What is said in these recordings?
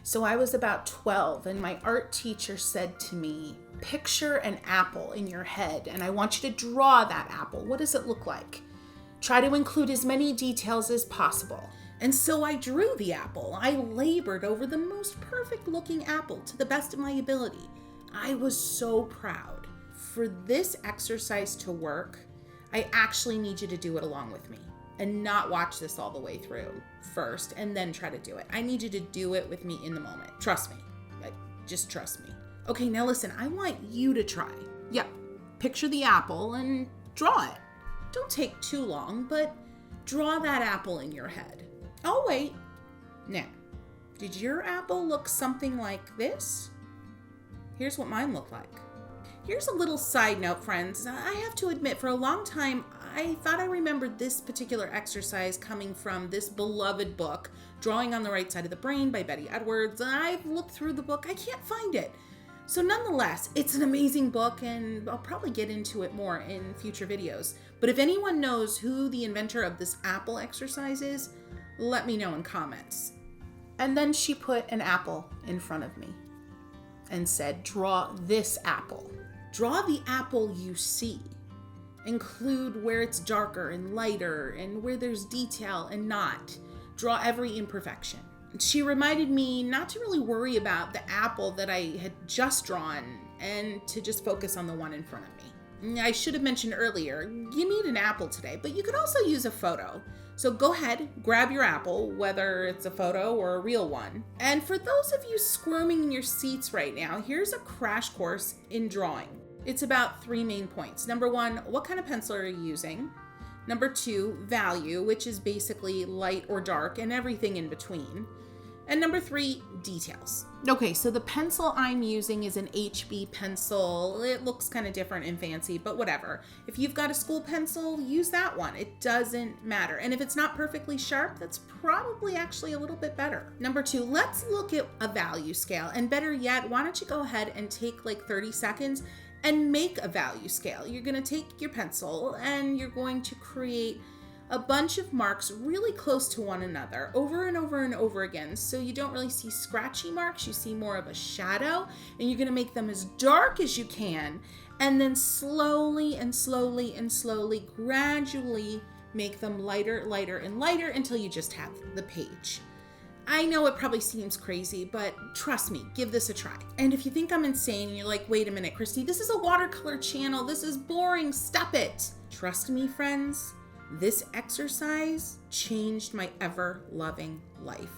So I was about 12 and my art teacher said to me, picture an apple in your head and I want you to draw that apple. What does it look like? Try to include as many details as possible. And so I drew the apple. I labored over the most perfect looking apple to the best of my ability. I was so proud. For this exercise to work, I actually need you to do it along with me and not watch this all the way through first and then try to do it. I need you to do it with me in the moment. Trust me. Just trust me. Okay, now listen, I want you to try. Yep, picture the apple and draw it. Don't take too long, but draw that apple in your head. I'll wait. Now, did your apple look something like this? Here's what mine looked like. Here's a little side note, friends. I have to admit, for a long time, I thought I remembered this particular exercise coming from this beloved book, Drawing on the Right Side of the Brain by Betty Edwards. I've looked through the book. I can't find it. So nonetheless, it's an amazing book, and I'll probably get into it more in future videos. But if anyone knows who the inventor of this apple exercise is, let me know in comments. And then she put an apple in front of me and said, draw this apple. Draw the apple you see. Include where it's darker and lighter and where there's detail and not. Draw every imperfection. She reminded me not to really worry about the apple that I had just drawn and to just focus on the one in front of me. I should have mentioned earlier, you need an apple today, but you could also use a photo. So go ahead, grab your apple, whether it's a photo or a real one. And for those of you squirming in your seats right now, here's a crash course in drawing. It's about 3 main points. Number 1, what kind of pencil are you using? Number 2, value, which is basically light or dark and everything in between. And number 3, details. Okay, so the pencil I'm using is an HB pencil. It looks kind of different and fancy, but whatever. If you've got a school pencil, use that one. It doesn't matter. And if it's not perfectly sharp, that's probably actually a little bit better. Number 2, let's look at a value scale. And better yet, why don't you go ahead and take like 30 seconds and make a value scale. You're gonna take your pencil and you're going to create a bunch of marks really close to one another over and over and over again. So you don't really see scratchy marks, you see more of a shadow, and you're gonna make them as dark as you can, and then slowly and slowly and slowly, gradually make them lighter, lighter, and lighter until you just have the page. I know it probably seems crazy, but trust me, give this a try. And if you think I'm insane and you're like, wait a minute, Kristy, this is a watercolor channel, this is boring, stop it. Trust me, friends, this exercise changed my ever-loving life,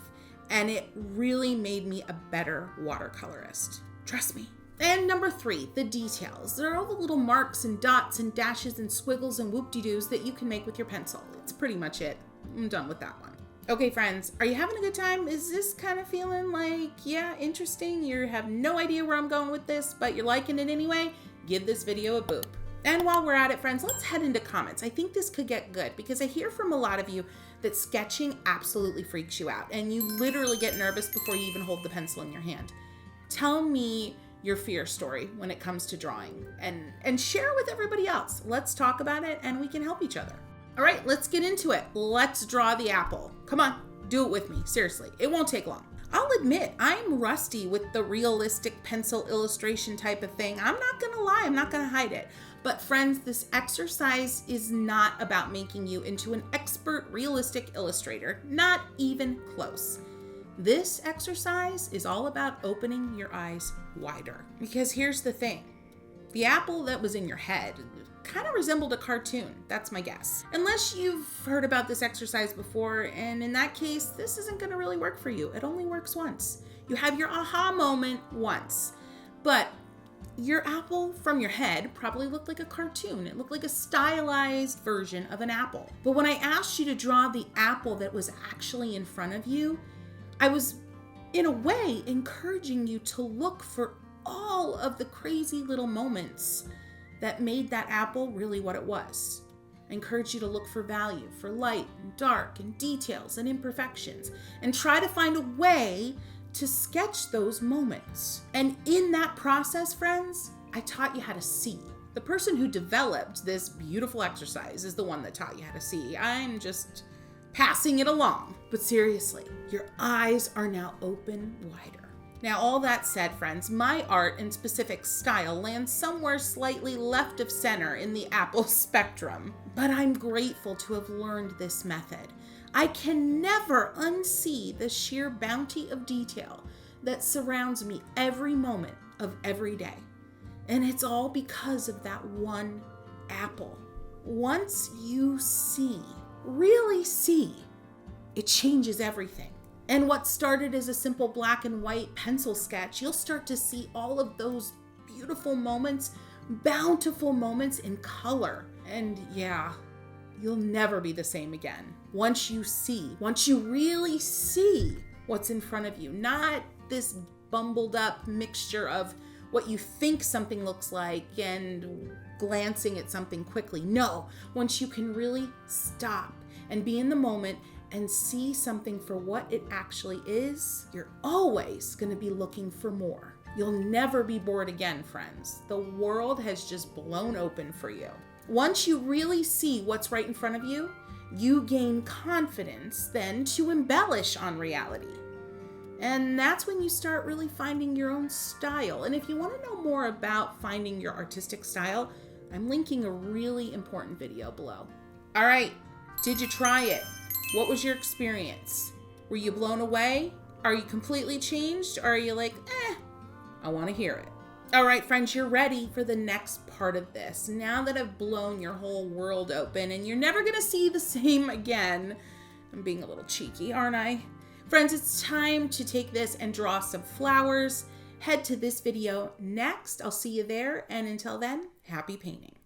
and it really made me a better watercolorist. Trust me. And number 3, the details. There are all the little marks and dots and dashes and squiggles and whoop-de-doos that you can make with your pencil. It's pretty much it. I'm done with that one. Okay, friends, are you having a good time? Is this kind of feeling like, yeah, interesting? You have no idea where I'm going with this, but you're liking it anyway? Give this video a boop. And while we're at it, friends, let's head into comments. I think this could get good because I hear from a lot of you that sketching absolutely freaks you out and you literally get nervous before you even hold the pencil in your hand. Tell me your fear story when it comes to drawing and share with everybody else. Let's talk about it and we can help each other. All right, let's get into it. Let's draw the apple. Come on, do it with me. Seriously, it won't take long. I'll admit, I'm rusty with the realistic pencil illustration type of thing. I'm not gonna lie, I'm not gonna hide it. But friends, this exercise is not about making you into an expert realistic illustrator, not even close. This exercise is all about opening your eyes wider. Because here's the thing, the apple that was in your head kind of resembled a cartoon, that's my guess. Unless you've heard about this exercise before, and in that case, this isn't gonna really work for you. It only works once. You have your aha moment once. But your apple from your head probably looked like a cartoon. It looked like a stylized version of an apple. But when I asked you to draw the apple that was actually in front of you, I was, in a way, encouraging you to look for all of the crazy little moments that made that apple really what it was. I encourage you to look for value, for light and dark and details and imperfections, and try to find a way to sketch those moments. And in that process, friends, I taught you how to see. The person who developed this beautiful exercise is the one that taught you how to see. I'm just passing it along. But seriously, your eyes are now open wider. Now, all that said, friends, my art and specific style lands somewhere slightly left of center in the apple spectrum, but I'm grateful to have learned this method. I can never unsee the sheer bounty of detail that surrounds me every moment of every day. And it's all because of that one apple. Once you see, really see, it changes everything. And what started as a simple black and white pencil sketch, you'll start to see all of those beautiful moments, bountiful moments in color. And yeah, you'll never be the same again. Once you really see what's in front of you, not this bumbled up mixture of what you think something looks like and glancing at something quickly. No, once you can really stop and be in the moment and see something for what it actually is, you're always going to be looking for more. You'll never be bored again, friends. The world has just blown open for you. Once you really see what's right in front of you, you gain confidence then to embellish on reality. And that's when you start really finding your own style. And if you want to know more about finding your artistic style, I'm linking a really important video below. All right, did you try it? What was your experience? Were you blown away? Are you completely changed? Or are you like, I want to hear it? All right, friends, you're ready for the next part of this. Now that I've blown your whole world open and you're never going to see the same again. I'm being a little cheeky, aren't I? Friends, it's time to take this and draw some flowers. Head to this video next. I'll see you there. And until then, happy painting.